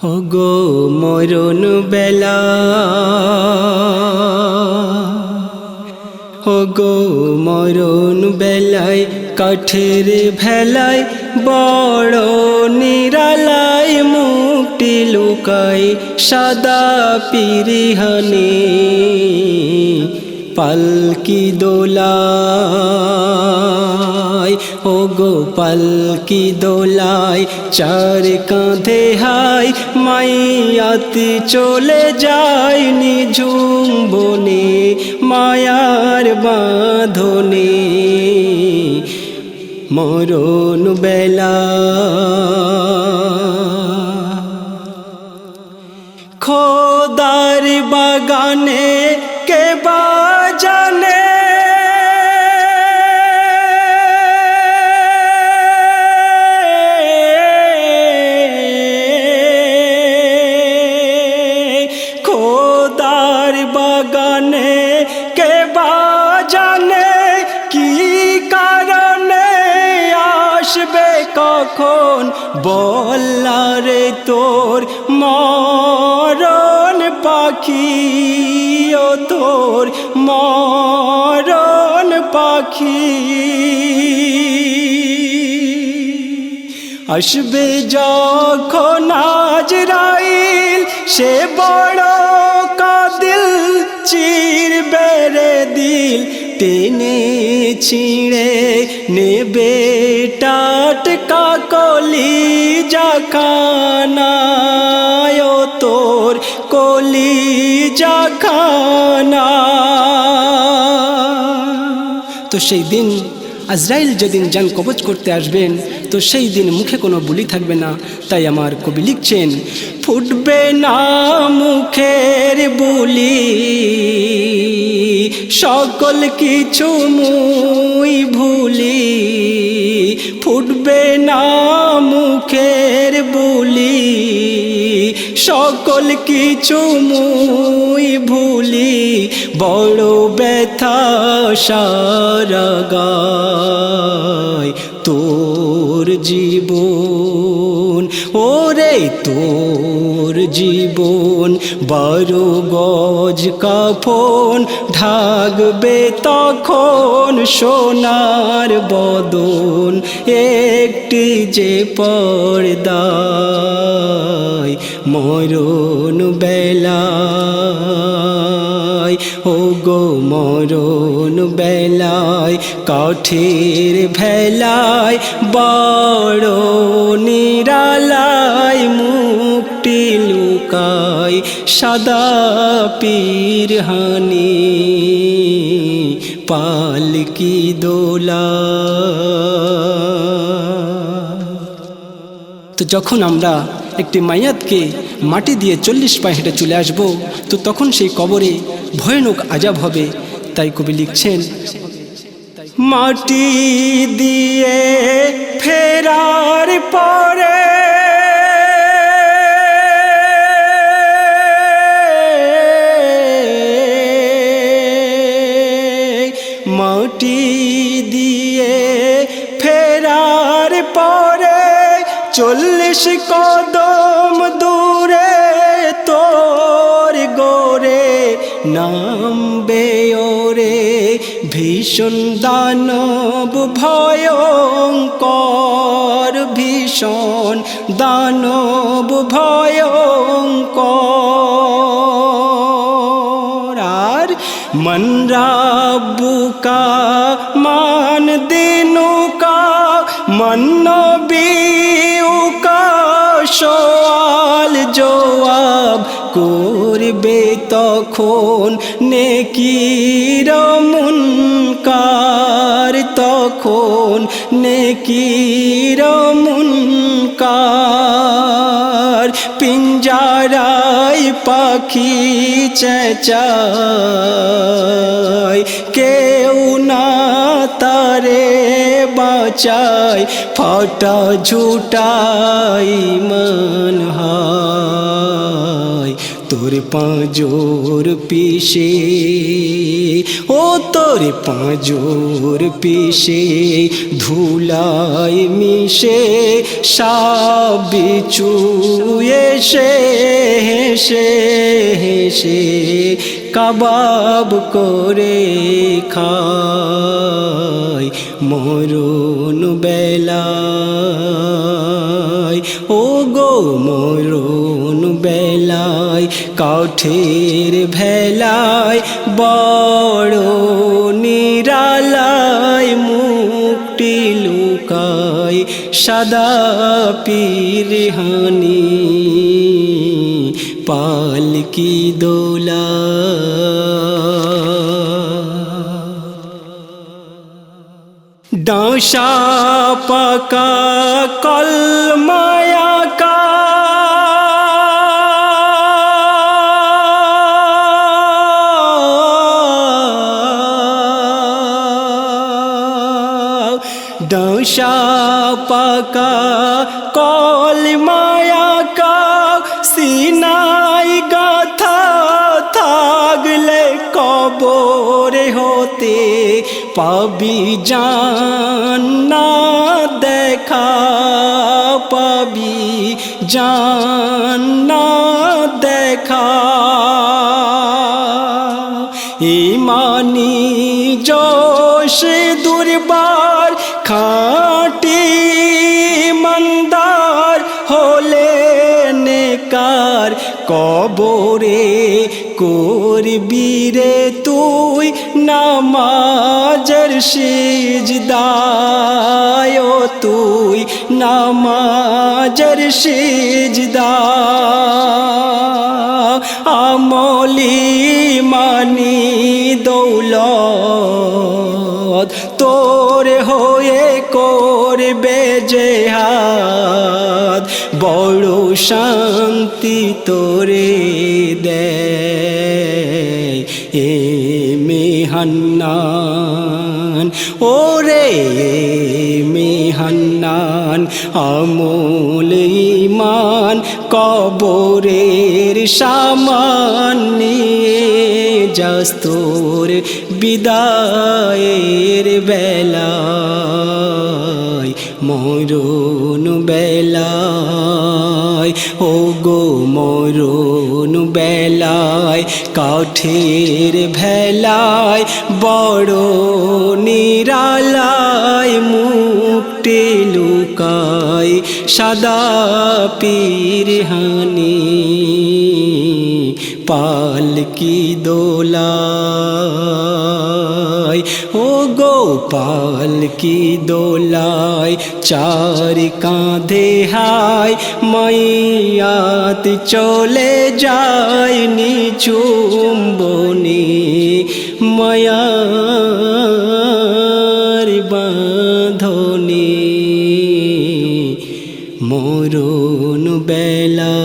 ওগো মরণ বেলা, ওগো মরণ বেলায় কাঠের ভেলায় বড় নিরালায় মুক্তি লুকায় সাদা পিরিহানে পালকি দোলায়। ওগো পালকি দোলায় চার কাঁধে হায় মাইয়াতি চলে যায় নিঝুম বনে মায়ার বাঁধনে। মরণ বেলা খোদার বাগানে কে বাজানে খোদার বাগানে কে বাজানে কি কারণে আসবে কখন বল্লারে তোর মরণ পাখি, ও তোর মরণ পাখি। আসবে যখন আজরাইল সে বড় কাদিল চিরবে রে দিল টেনে ছিঁড়ে নেবে টাটকা কলিজা খানায়, ও তোর কলিজা খানা। তো সেই দিন আজরাইল যেদিন জান কবজ করতে আসবেন তো সেই দিন মুখে কোনো বুলি থাকবে না। তাই আমার কবি লিখছেন, ফুটবে না মুখের বুলি সকল কিছু মুই ভুলি, ফুটবে না মুখের বুলি সকল কিছু মুই ভুলি। বড় ব্যথা সারা গায় তোর জীবন, ওরে তোর জীবন 12 গজ কাফন ঢাকবে তখন সোনার বদন একটি যে পর্দায়। মরণ বেলায়, ওগো মরণ বেলায় কাঠের ভেলায় বড় নিরালায় মুক্তি লুকায় সাদা পিরহানি পালকি দোলা। তো যখন আমরা একটি মাইয়াতকে মাটি দিয়ে 40 পায়ে হেঁটে চলে আসব তো তখন সেই কবরে ভয়ানক আযাব হবে। তাই কবি লিখছেন, মাটি দিয়ে ফেরার পরে মাটি দিয়ে ফেরার পরে 40 কদম দূরে তোর গোরে নামবে ওরে ভীষণ দানব ভয়ঙ্কর, ভীষণ দানব ভয়ঙ্কর। আর মান রাব্বুকা মান দিনুকা মান নবিয়ুকা সওয়াল জবাব করবে তখন নেকির মুনকার, তখন নেকির মুনকার। পিঞ্জারায় পাখি চেঁচায় কেউ না তারে বাঁচায়, ফাটা ঝুটাই মন হায় তোর পাঁজর পিষে, ও তোর পাঁজর পিষে ধুলায় মিশে সাপ বিচ্ছু এসে হেসে হেসে কাবাব করে খায় মরণ বেলায়। ও গো মরণ বেলায় কাঠের ভেলায় বড় নিরালায় মুক্তি লুকায় সাদা পিরহানি পালকি দোলা। ডাঁশা পাকা কলমায়া কা ডাঁশা পাকা কলমায়া কা সিনাই গাথা থাকলে কবরে হতে পাবি জান্নাত দেখা, পাবি জান্নাত দেখা। ইমানি জোশ দুর্বার খাঁটি মন্দার হলে নেকার কবরে করবি রে তুই নামাজের সিজদায়, ও তুই নামাজের সিজদা। আমলি মানি দৌলত তোর হয়ে করবে জেহাদ, বড় শান্তি তোরে দেয় এ মেহান্নান। ওরে মেহান্নান আমল ঈমান কবরের সামান নিয়ে যাস তোর বিদায়ের বেলায় মরণ বেলায়। ও গো মরণ বেলায় কাঠের ভেলায় বড় নিরালায় মুক্তি লুকায় সাদা পিরহানি পালকি দোলায়। ও গো পালকি দোলায় চার কাঁধে হায় মাইয়াত চলে যায় নিচুম্বনি মায়ার বাঁধনে মরণ বেলা।